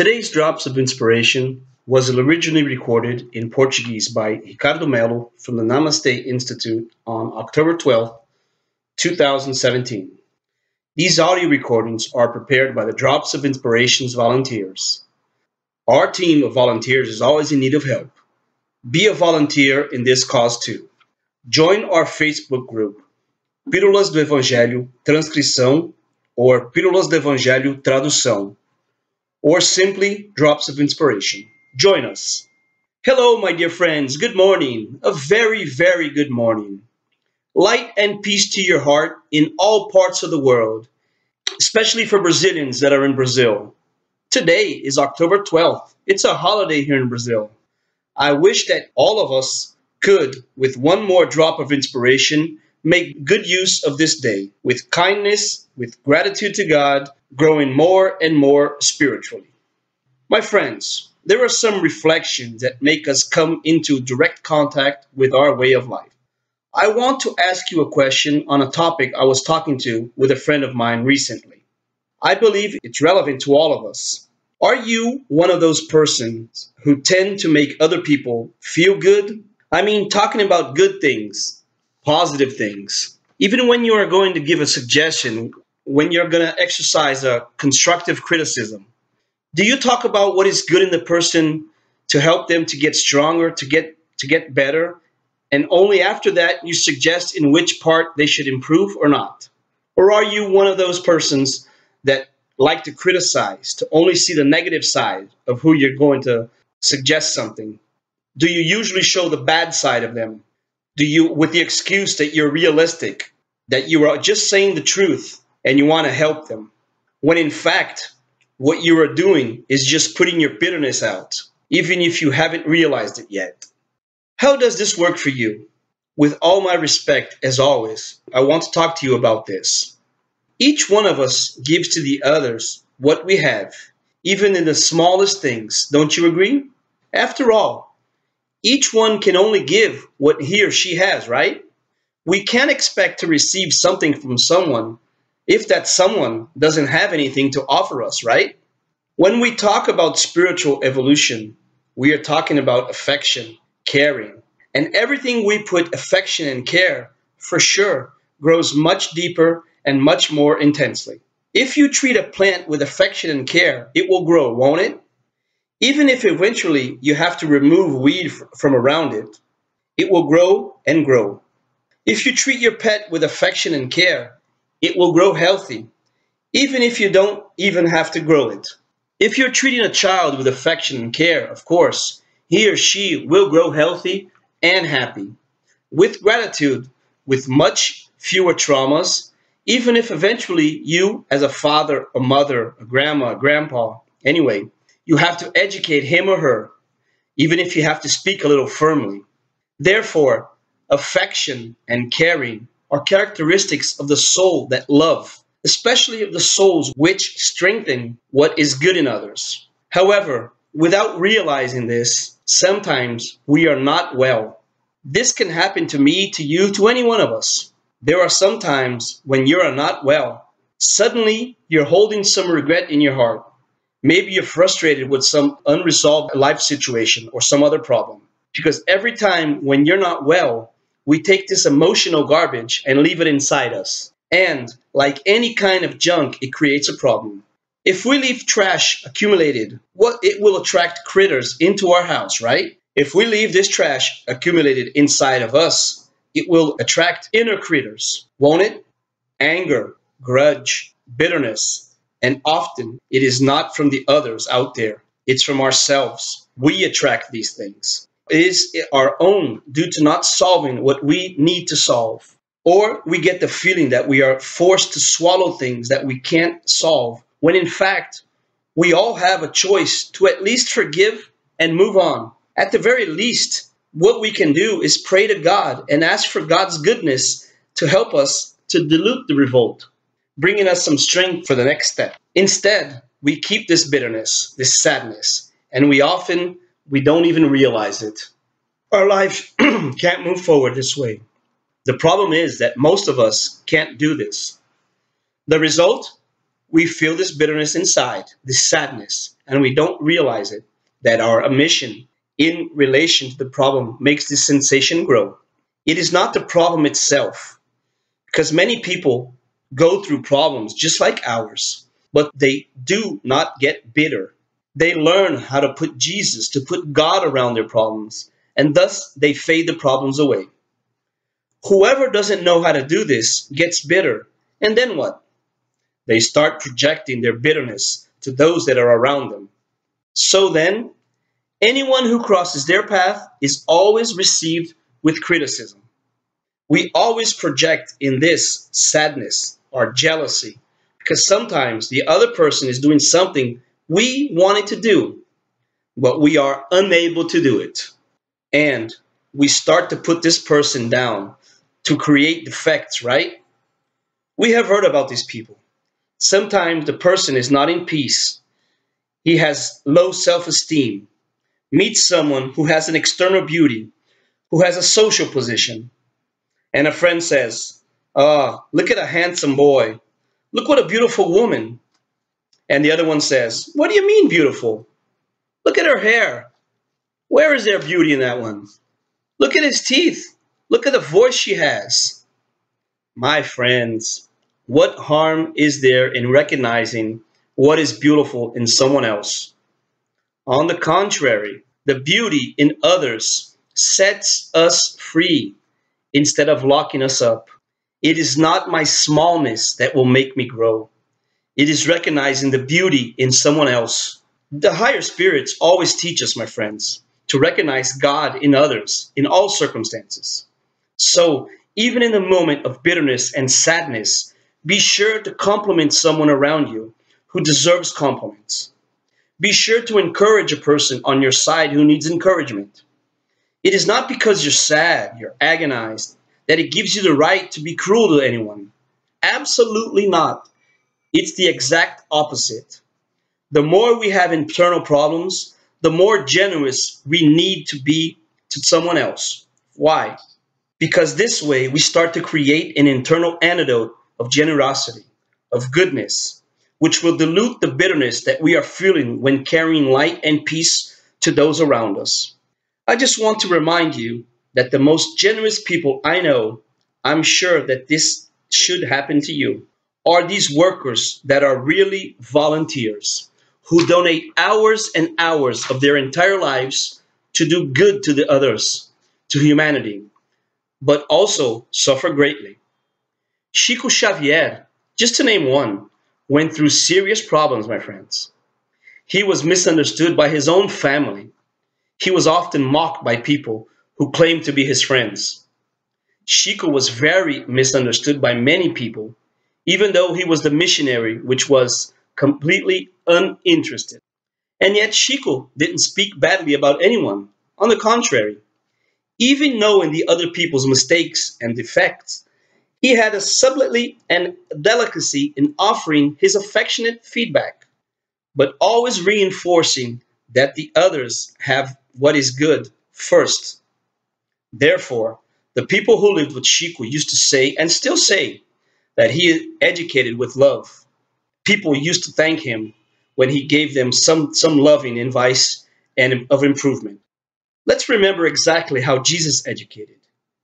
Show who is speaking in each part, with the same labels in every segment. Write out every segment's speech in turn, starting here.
Speaker 1: Today's Drops of Inspiration was originally recorded in Portuguese by Ricardo Melo from the Namaste Institute on October 12th, 2017. These audio recordings are prepared by the Drops of Inspirations volunteers. Our team of volunteers is always in need of help. Be a volunteer in this cause too. Join our Facebook group, Pílulas do Evangelho Transcrição or Pílulas do Evangelho Tradução, or simply Drops of Inspiration. Join us. Hello, my dear friends. Good morning. A very, very good morning. Light and peace to your heart in all parts of the world, especially for Brazilians that are in Brazil. Today is October 12th. It's a holiday here in Brazil. I wish that all of us could, with one more drop of inspiration, make good use of this day with kindness, with gratitude to God, growing more and more spiritually. My friends, there are some reflections that make us come into direct contact with our way of life. I want to ask you a question on a topic I was talking to with a friend of mine recently. I believe it's relevant to all of us. Are you one of those persons who tend to make other people feel good? I mean, talking about good things, positive things. Even when you are going to give a suggestion, when you're going to exercise a constructive criticism, do you talk about what is good in the person to help them to get stronger, to get better, and only after that you suggest in which part they should improve or not? Or are you one of those persons that like to criticize, to only see the negative side of who you're going to suggest something? Do you usually show the bad side of them? Do you, with the excuse that you're realistic, that you are just saying the truth and you want to help them, when in fact, what you are doing is just putting your bitterness out, even if you haven't realized it yet? How does this work for you? With all my respect, as always, I want to talk to you about this. Each one of us gives to the others what we have, even in the smallest things. Don't you agree? After all, each one can only give what he or she has, right? We can't expect to receive something from someone if that someone doesn't have anything to offer us, right? When we talk about spiritual evolution, we are talking about affection, caring, and everything we put affection and care, for sure, grows much deeper and much more intensely. If you treat a plant with affection and care, it will grow, won't it? Even if eventually you have to remove weed from around it, it will grow and grow. If you treat your pet with affection and care, it will grow healthy, even if you don't even have to grow it. If you're treating a child with affection and care, of course, he or she will grow healthy and happy, with gratitude, with much fewer traumas, even if eventually you, as a father, a mother, a grandma, a grandpa, anyway, you have to educate him or her, even if you have to speak a little firmly. Therefore, affection and caring are characteristics of the soul that love, especially of the souls which strengthen what is good in others. However, without realizing this, sometimes we are not well. This can happen to me, to you, to any one of us. There are some times when you are not well. Suddenly, you're holding some regret in your heart. Maybe you're frustrated with some unresolved life situation or some other problem. Because every time when you're not well, we take this emotional garbage and leave it inside us. And like any kind of junk, it creates a problem. If we leave trash accumulated, it will attract critters into our house, right? If we leave this trash accumulated inside of us, it will attract inner critters, won't it? Anger, grudge, bitterness. And often it is not from the others out there. It's from ourselves. We attract these things. It is our own due to not solving what we need to solve. Or we get the feeling that we are forced to swallow things that we can't solve, when in fact, we all have a choice to at least forgive and move on. At the very least, what we can do is pray to God and ask for God's goodness to help us to dilute the revolt, bringing us some strength for the next step. Instead, we keep this bitterness, this sadness, and we don't even realize it. Our life can't move forward this way. The problem is that most of us can't do this. The result? We feel this bitterness inside, this sadness, and we don't realize it, that our omission in relation to the problem makes this sensation grow. It is not the problem itself, because many people go through problems just like ours, but they do not get bitter. They learn how to put Jesus, to put God around their problems, and thus they fade the problems away. Whoever doesn't know how to do this gets bitter, and then what? They start projecting their bitterness to those that are around them. So then, anyone who crosses their path is always received with criticism. We always project in this sadness or jealousy because sometimes the other person is doing something we wanted to do, but we are unable to do it. And we start to put this person down to create defects, right? We have heard about these people. Sometimes the person is not in peace. He has low self-esteem. Meets someone who has an external beauty, who has a social position, and a friend says, "Ah, look at a handsome boy. Look what a beautiful woman." And the other one says, "What do you mean beautiful? Look at her hair. Where is there beauty in that one? Look at his teeth. Look at the voice she has." My friends, what harm is there in recognizing what is beautiful in someone else? On the contrary, the beauty in others sets us free instead of locking us up. It is not my smallness that will make me grow. It is recognizing the beauty in someone else. The higher spirits always teach us, my friends, to recognize God in others in all circumstances. So, even in the moment of bitterness and sadness, be sure to compliment someone around you who deserves compliments. Be sure to encourage a person on your side who needs encouragement. It is not because you're sad, you're agonized, that it gives you the right to be cruel to anyone. Absolutely not. It's the exact opposite. The more we have internal problems, the more generous we need to be to someone else. Why? Because this way we start to create an internal antidote of generosity, of goodness, which will dilute the bitterness that we are feeling when carrying light and peace to those around us. I just want to remind you that the most generous people I know, I'm sure that this should happen to you, are these workers that are really volunteers who donate hours and hours of their entire lives to do good to the others, to humanity, but also suffer greatly. Chico Xavier, just to name one, went through serious problems, my friends. He was misunderstood by his own family. He was often mocked by people who claimed to be his friends. Chico was very misunderstood by many people, even though he was the missionary which was completely uninterested. And yet Chico didn't speak badly about anyone. On the contrary, even knowing the other people's mistakes and defects, he had a subtlety and delicacy in offering his affectionate feedback, but always reinforcing that the others have what is good first. Therefore, the people who lived with Chico used to say, and still say, that he is educated with love. People used to thank him when he gave them some loving advice and of improvement. Let's remember exactly how Jesus educated.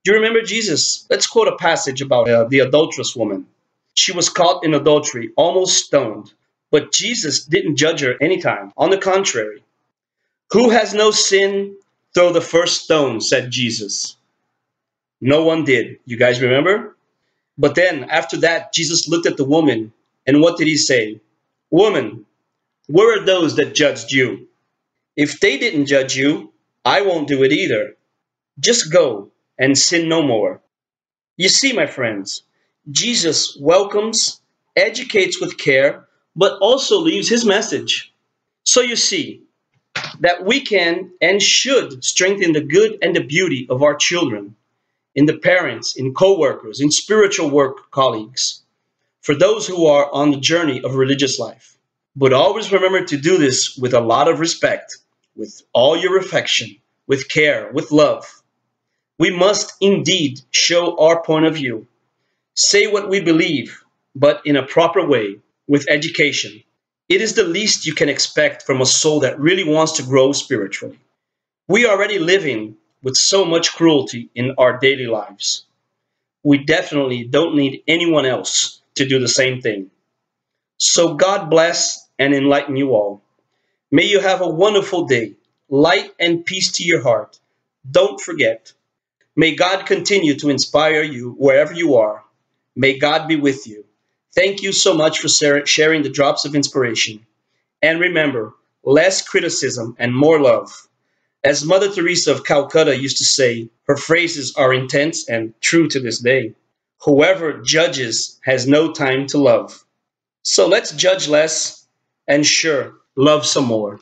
Speaker 1: Do you remember Jesus? Let's quote a passage about the adulterous woman. She was caught in adultery, almost stoned, but Jesus didn't judge her anytime. On the contrary, "Who has no sin, throw the first stone," said Jesus. No one did. You guys remember? But then, after that, Jesus looked at the woman, and what did he say? "Woman, where are those that judged you? If they didn't judge you, I won't do it either. Just go and sin no more." You see, my friends, Jesus welcomes, educates with care, but also leaves his message. So you see that we can and should strengthen the good and the beauty of our children, in the parents, in co-workers, in spiritual work colleagues, for those who are on the journey of religious life. But always remember to do this with a lot of respect, with all your affection, with care, with love. We must indeed show our point of view, say what we believe, but in a proper way. with education. It is the least you can expect from a soul that really wants to grow spiritually. We are already living with so much cruelty in our daily lives. We definitely don't need anyone else to do the same thing. So God bless and enlighten you all. May you have a wonderful day, light and peace to your heart. Don't forget, may God continue to inspire you wherever you are. May God be with you. Thank you so much for sharing the drops of inspiration. And remember, less criticism and more love. As Mother Teresa of Calcutta used to say, her phrases are intense and true to this day. Whoever judges has no time to love. So let's judge less and sure, love some more.